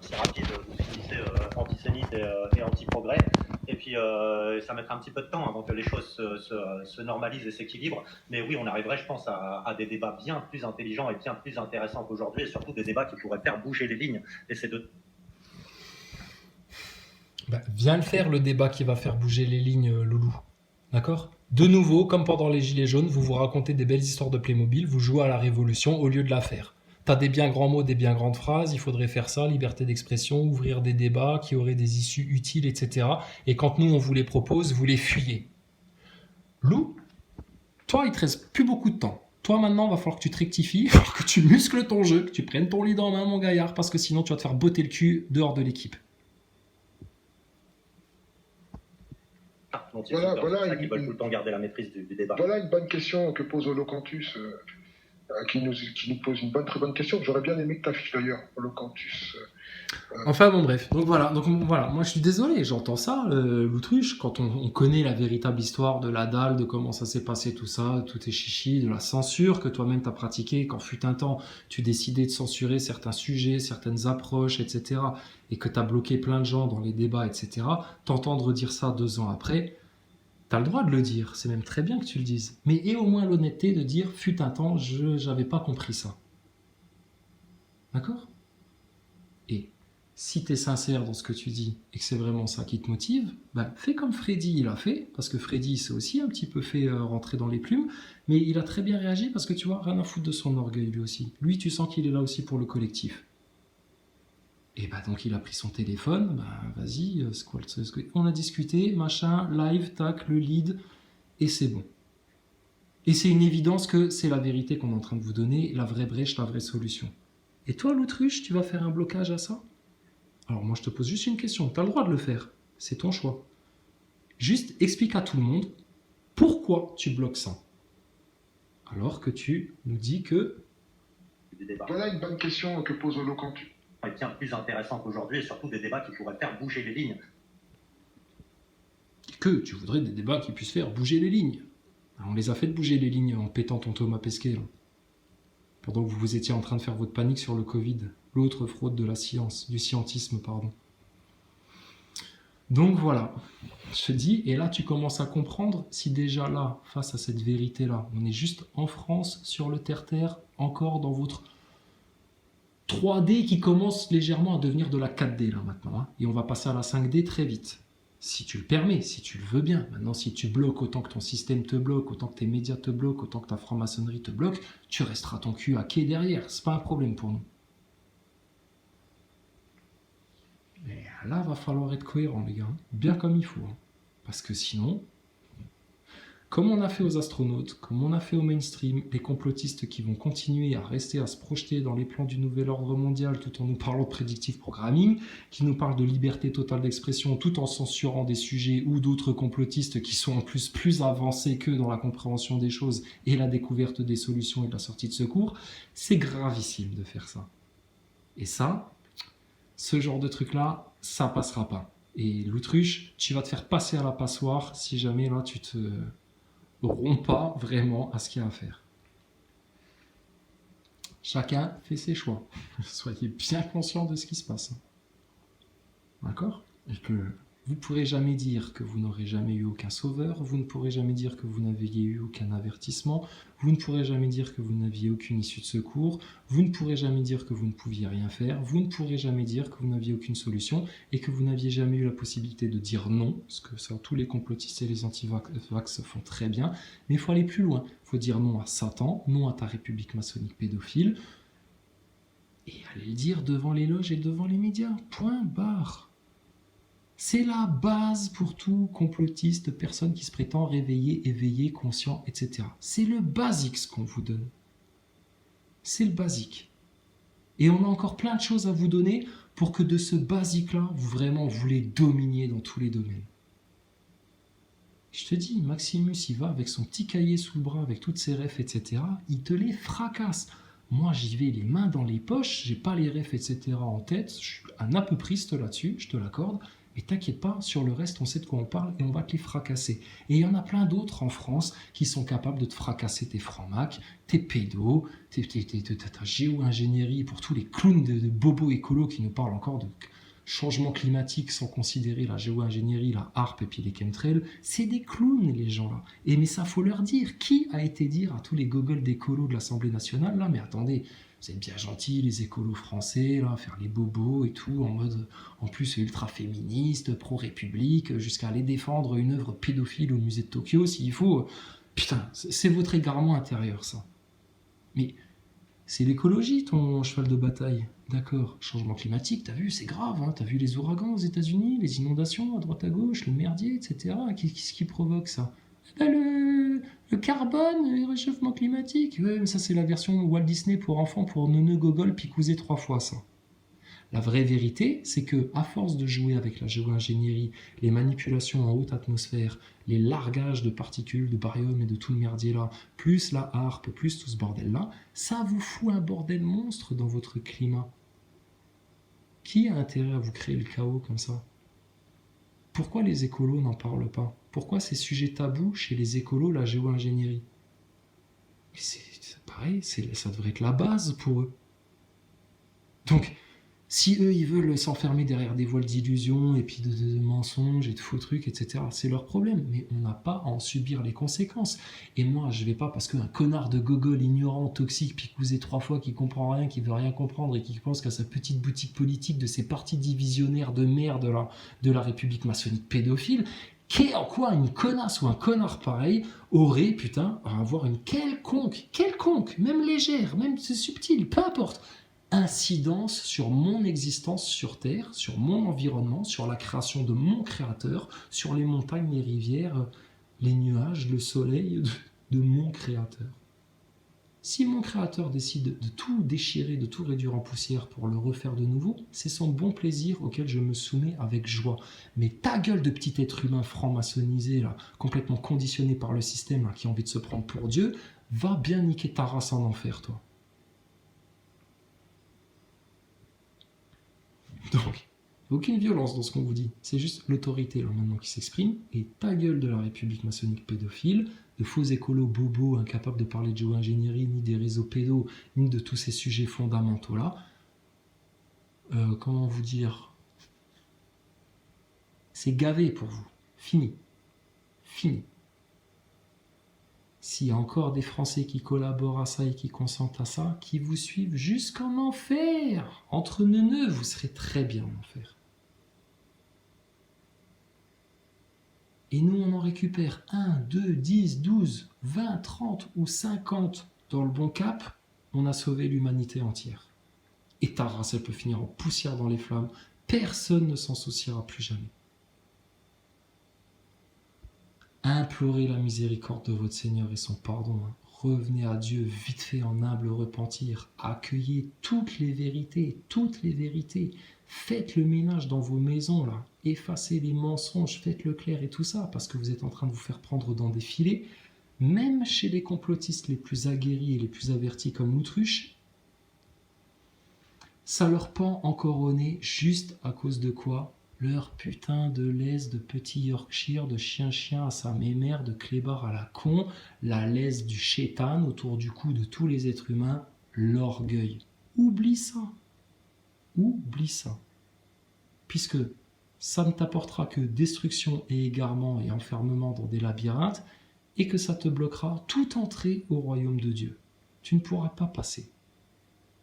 aussi rapide, vous finissez antisémite et anti-progrès. Et puis ça mettra un petit peu de temps avant que les choses se normalisent et s'équilibrent. Mais oui, on arriverait, je pense, à des débats bien plus intelligents et bien plus intéressants qu'aujourd'hui, et surtout des débats qui pourraient faire bouger les lignes. Et c'est de... Viens le faire, le débat qui va faire bouger les lignes, Loulou. D'accord? De nouveau, comme pendant les Gilets jaunes, vous vous racontez des belles histoires de Playmobil, vous jouez à la révolution au lieu de la faire. T'as des bien grands mots, des bien grandes phrases, il faudrait faire ça, liberté d'expression, ouvrir des débats qui auraient des issues utiles, etc. Et quand nous, on vous les propose, vous les fuyez. Lou, toi, il te reste plus beaucoup de temps. Toi, maintenant, il va falloir que tu te rectifies, il va falloir que tu muscles ton jeu, que tu prennes ton lead en main, mon gaillard, parce que sinon, tu vas te faire botter le cul dehors de l'équipe. Donc, voilà, voilà qui veulent tout le temps garder la maîtrise du débat. Voilà une bonne question que pose Holocanthus, qui nous pose une très bonne question. J'aurais bien aimé que tu affiches d'ailleurs, Holocanthus. Enfin bon bref, donc voilà, moi je suis désolé, j'entends ça, l'autruche, quand on connaît la véritable histoire de la dalle, de comment ça s'est passé tout ça, tout est chichi, de la censure que toi-même t'as pratiqué, quand fut un temps tu décidais de censurer certains sujets, certaines approches, etc., et que t'as bloqué plein de gens dans les débats, etc., t'entendre dire ça 2 ans après, t'as le droit de le dire, c'est même très bien que tu le dises, mais aie au moins l'honnêteté de dire fut un temps, j'avais pas compris ça. D'accord ? Et si tu es sincère dans ce que tu dis et que c'est vraiment ça qui te motive, fais comme Freddy il a fait, parce que Freddy s'est aussi un petit peu fait rentrer dans les plumes, mais il a très bien réagi parce que tu vois, rien à foutre de son orgueil lui aussi. Lui, tu sens qu'il est là aussi pour le collectif. Et donc il a pris son téléphone, vas-y, on a discuté, machin, live, tac, le lead, et c'est bon. Et c'est une évidence que c'est la vérité qu'on est en train de vous donner, la vraie brèche, la vraie solution. Et toi, l'autruche, tu vas faire un blocage à ça ? Alors moi je te pose juste une question, tu as le droit de le faire, c'est ton choix. Juste explique à tout le monde pourquoi tu bloques ça. Alors que tu nous dis que... Voilà une bonne question que pose Holocanthus. Et bien plus intéressant qu'aujourd'hui, et surtout des débats qui pourraient faire bouger les lignes. Que tu voudrais des débats qui puissent faire bouger les lignes. On les a fait bouger les lignes en pétant ton Thomas Pesquet, là. Pendant que vous étiez en train de faire votre panique sur le Covid, l'autre fraude de la science, du scientisme, pardon. Donc voilà, je te dis, et là tu commences à comprendre si déjà là, face à cette vérité-là, on est juste en France, sur le terre-terre, encore dans votre 3D qui commence légèrement à devenir de la 4D là maintenant, hein, et on va passer à la 5D très vite. Si tu le permets, si tu le veux bien. Maintenant, si tu bloques autant que ton système te bloque, autant que tes médias te bloquent, autant que ta franc-maçonnerie te bloque, tu resteras ton cul à quai derrière. C'est pas un problème pour nous. Mais là, va falloir être cohérent, les gars. Bien comme il faut. Parce que sinon, comme on a fait aux astronautes, comme on a fait au mainstream, les complotistes qui vont continuer à rester à se projeter dans les plans du nouvel ordre mondial tout en nous parlant de predictive programming, qui nous parlent de liberté totale d'expression tout en censurant des sujets ou d'autres complotistes qui sont en plus avancés qu'eux dans la compréhension des choses et la découverte des solutions et de la sortie de secours, c'est gravissime de faire ça. Et ça, ce genre de truc-là, ça passera pas. Et l'autruche, tu vas te faire passer à la passoire si jamais là tu te... rompt pas vraiment à ce qu'il y a à faire. Chacun fait ses choix. Soyez bien conscients de ce qui se passe. D'accord ? Et que vous ne pourrez jamais dire que vous n'aurez jamais eu aucun sauveur, vous ne pourrez jamais dire que vous n'aviez eu aucun avertissement, vous ne pourrez jamais dire que vous n'aviez aucune issue de secours, vous ne pourrez jamais dire que vous ne pouviez rien faire, vous ne pourrez jamais dire que vous n'aviez aucune solution et que vous n'aviez jamais eu la possibilité de dire non, parce que ça, tous les complotistes et les anti-vax font très bien, mais il faut aller plus loin. Il faut dire non à Satan, non à ta république maçonnique pédophile, et aller le dire devant les loges et devant les médias. Point barre. C'est la base pour tout complotiste, personne qui se prétend réveillé, éveillé, conscient, etc. C'est le basique ce qu'on vous donne. C'est le basique. Et on a encore plein de choses à vous donner pour que de ce basique-là, vous les dominiez dans tous les domaines. Je te dis, Maximus, il va avec son petit cahier sous le bras, avec toutes ses refs, etc. Il te les fracasse. Moi, j'y vais les mains dans les poches, j'ai pas les refs, etc. en tête. Je suis un apeuriste là-dessus, je te l'accorde. Et t'inquiète pas, sur le reste, on sait de quoi on parle et on va te les fracasser. Et il y en a plein d'autres en France qui sont capables de te fracasser tes francs-mac, tes pédos, ta géo-ingénierie pour tous les clowns de bobos écolos qui nous parlent encore de changement climatique sans considérer la géo-ingénierie, la harpe et puis les chemtrails. C'est des clowns, les gens-là. Et mais ça, faut leur dire. Qui a été dire à tous les gogoles d'écolos de l'Assemblée nationale, là, mais attendez, vous êtes bien gentils, les écolos français, là, faire les bobos et tout, en mode, en plus, ultra-féministe, pro-république, jusqu'à aller défendre une œuvre pédophile au musée de Tokyo, s'il faut. Putain, c'est votre égarement intérieur, ça. Mais c'est l'écologie, ton cheval de bataille. D'accord, changement climatique, t'as vu, c'est grave, hein, t'as vu les ouragans aux États-Unis, les inondations à droite à gauche, le merdier, etc. Qu'est-ce qui provoque ça? Ben, le carbone, le réchauffement climatique. Ouais, mais ça, c'est la version Walt Disney pour enfants, pour neuneux gogol picousé 3 fois, ça. La vraie vérité, c'est que, à force de jouer avec la géo-ingénierie, les manipulations en haute atmosphère, les largages de particules, de barium et de tout le merdier là, plus la harpe, plus tout ce bordel là, ça vous fout un bordel monstre dans votre climat. Qui a intérêt à vous créer le chaos comme ça? Pourquoi les écolos n'en parlent pas? Pourquoi c'est sujet tabou chez les écolos, la géo-ingénierie? C'est pareil, ça devrait être la base pour eux. Donc, si eux, ils veulent s'enfermer derrière des voiles d'illusion et puis de mensonges et de faux trucs, etc., c'est leur problème. Mais on n'a pas à en subir les conséquences. Et moi, je vais pas parce qu'un connard de gogol ignorant, toxique, picousé 3 fois, qui comprend rien, qui veut rien comprendre et qui pense qu'à sa petite boutique politique de ces partis divisionnaires de merde de la République maçonnique pédophile, en quoi une connasse ou un connard pareil aurait, putain, à avoir une quelconque, même légère, même subtile, peu importe, incidence sur mon existence sur Terre, sur mon environnement, sur la création de mon créateur, sur les montagnes, les rivières, les nuages, le soleil de mon créateur. Si mon créateur décide de tout déchirer, de tout réduire en poussière pour le refaire de nouveau, c'est son bon plaisir auquel je me soumets avec joie. Mais ta gueule de petit être humain franc-maçonnisé, là, complètement conditionné par le système, là, qui a envie de se prendre pour Dieu, va bien niquer ta race en enfer, toi. Donc, aucune violence dans ce qu'on vous dit. C'est juste l'autorité là maintenant qui s'exprime. Et ta gueule de la République maçonnique pédophile, de faux écolos bobos incapables de parler de géo-ingénierie, ni des réseaux pédos, ni de tous ces sujets fondamentaux là. Comment vous dire? C'est gavé pour vous. Fini. Fini. S'il y a encore des Français qui collaborent à ça et qui consentent à ça, qui vous suivent jusqu'en enfer, entre neuneux, vous serez très bien en enfer. Et nous, on en récupère 1, 2, 10, 12, 20, 30 ou 50 dans le bon cap, on a sauvé l'humanité entière. Et ta race, elle peut finir en poussière dans les flammes, personne ne s'en souciera plus jamais. Implorez la miséricorde de votre Seigneur et son pardon. Revenez à Dieu vite fait en humble repentir. Accueillez toutes les vérités, toutes les vérités. Faites le ménage dans vos maisons, là. Effacez les mensonges, faites le clair et tout ça, parce que vous êtes en train de vous faire prendre dans des filets. Même chez les complotistes les plus aguerris et les plus avertis comme l'autruche, ça leur pend encore au nez juste à cause de quoi? Leur putain de laisse de petit Yorkshire, de chien-chien à sa mémère, de clébard à la con, la laisse du chétan autour du cou de tous les êtres humains, l'orgueil. Oublie ça. Oublie ça. Puisque ça ne t'apportera que destruction et égarement et enfermement dans des labyrinthes, et que ça te bloquera toute entrée au royaume de Dieu. Tu ne pourras pas passer.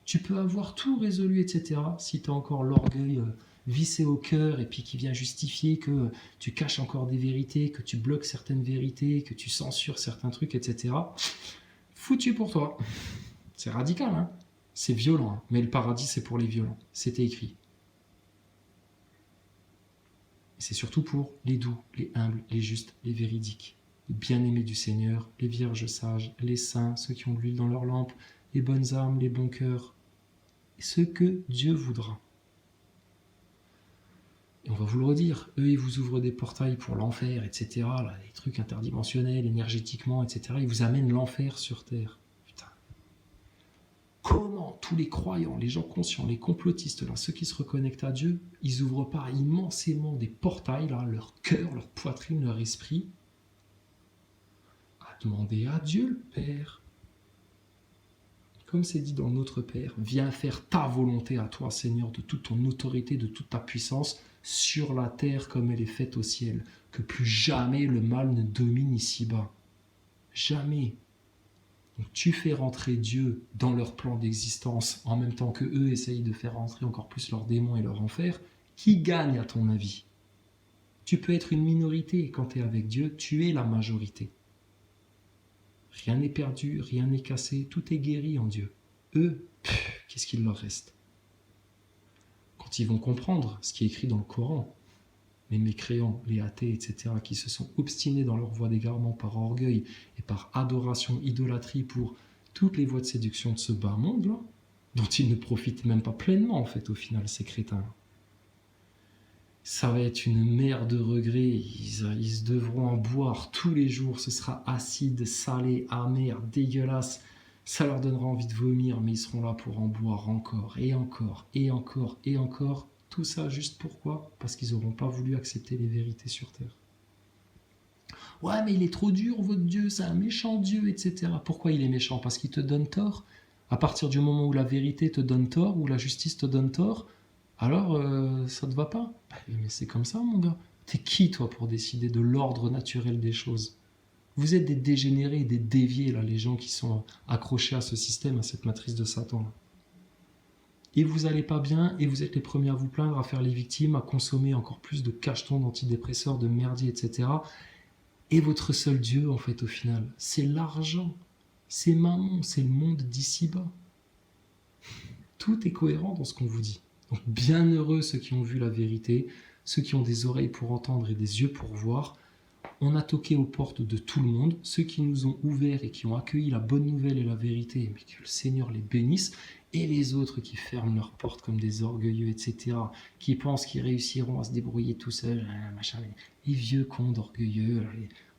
Tu peux avoir tout résolu, etc., si tu as encore l'orgueil vissé au cœur et puis qui vient justifier que tu caches encore des vérités, que tu bloques certaines vérités, que tu censures certains trucs, etc. Foutu pour toi. C'est radical, hein? C'est violent, hein? Mais le paradis, c'est pour les violents. C'était écrit. C'est surtout pour les doux, les humbles, les justes, les véridiques, les bien-aimés du Seigneur, les vierges sages, les saints, ceux qui ont de l'huile dans leur lampe, les bonnes âmes, les bons cœurs, ce que Dieu voudra. Et on va vous le redire, eux, ils vous ouvrent des portails pour l'enfer, etc., là, des trucs interdimensionnels, énergétiquement, etc., ils vous amènent l'enfer sur Terre. Putain. croyants, tous les croyants, les gens conscients, les complotistes, là, ceux qui se reconnectent à Dieu, ils ouvrent pas immensément des portails, là, leur cœur, leur poitrine, leur esprit, à demander à Dieu le Père. Comme c'est dit dans Notre Père, viens faire ta volonté à toi, Seigneur, de toute ton autorité, de toute ta puissance, sur la terre comme elle est faite au ciel. Que plus jamais le mal ne domine ici-bas. Jamais. Donc tu fais rentrer Dieu dans leur plan d'existence en même temps que eux essayent de faire rentrer encore plus leurs démons et leur enfer. Qui gagne à ton avis? Tu peux être une minorité et quand tu es avec Dieu, tu es la majorité. Rien n'est perdu, rien n'est cassé, tout est guéri en Dieu. Eux, qu'est-ce qu'il leur reste? Quand ils vont comprendre ce qui est écrit dans le Coran, les mécréants, les athées, etc., qui se sont obstinés dans leur voie d'égarement par orgueil et par adoration, idolâtrie pour toutes les voies de séduction de ce bas monde, là, dont ils ne profitent même pas pleinement, en fait, au final, ces crétins. Ça va être une mer de regrets, ils devront en boire tous les jours, ce sera acide, salé, amer, dégueulasse, ça leur donnera envie de vomir, mais ils seront là pour en boire encore, et encore, et encore, et encore. Tout ça juste pourquoi? Parce qu'ils n'auront pas voulu accepter les vérités sur terre. Ouais, mais il est trop dur, votre Dieu, c'est un méchant Dieu, etc. Pourquoi il est méchant? Parce qu'il te donne tort. À partir du moment où la vérité te donne tort, où la justice te donne tort, alors ça te va pas? Mais c'est comme ça, mon gars. T'es qui, toi, pour décider de l'ordre naturel des choses? Vous êtes des dégénérés, des déviés, là, les gens qui sont accrochés à ce système, à cette matrice de Satan, là. Et vous allez pas bien, et vous êtes les premiers à vous plaindre, à faire les victimes, à consommer encore plus de cachetons, d'antidépresseurs, de merdier, etc. Et votre seul Dieu, en fait, au final, c'est l'argent, c'est Mammon, c'est le monde d'ici-bas. Tout est cohérent dans ce qu'on vous dit. Donc bienheureux ceux qui ont vu la vérité, ceux qui ont des oreilles pour entendre et des yeux pour voir. On a toqué aux portes de tout le monde, ceux qui nous ont ouverts et qui ont accueilli la bonne nouvelle et la vérité, mais que le Seigneur les bénisse, et les autres qui ferment leurs portes comme des orgueilleux, etc., qui pensent qu'ils réussiront à se débrouiller tout seuls, machin, les vieux cons d'orgueilleux,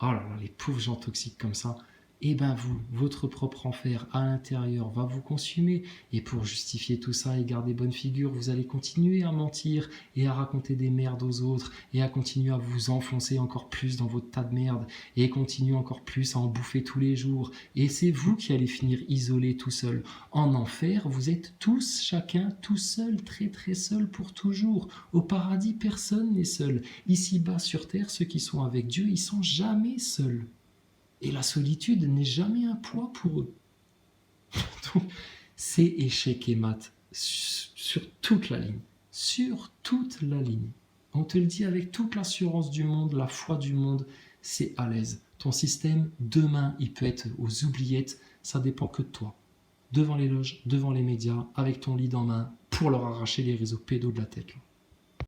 oh là là, les pauvres gens toxiques comme ça. Et ben vous, votre propre enfer à l'intérieur va vous consumer, et pour justifier tout ça et garder bonne figure, vous allez continuer à mentir et à raconter des merdes aux autres, et à continuer à vous enfoncer encore plus dans votre tas de merde, et continuer encore plus à en bouffer tous les jours, et c'est vous qui allez finir isolés tout seul. En enfer, vous êtes tous, chacun, tout seul, très très seul pour toujours. Au paradis, personne n'est seul. Ici-bas sur terre, ceux qui sont avec Dieu, ils sont jamais seuls. Et la solitude n'est jamais un poids pour eux. Donc, c'est échec et mat sur toute la ligne. Sur toute la ligne. On te le dit avec toute l'assurance du monde, la foi du monde, c'est à l'aise. Ton système, demain, il peut être aux oubliettes, ça dépend que de toi. Devant les loges, devant les médias, avec ton lead en main, pour leur arracher les réseaux pédos de la tête. Là.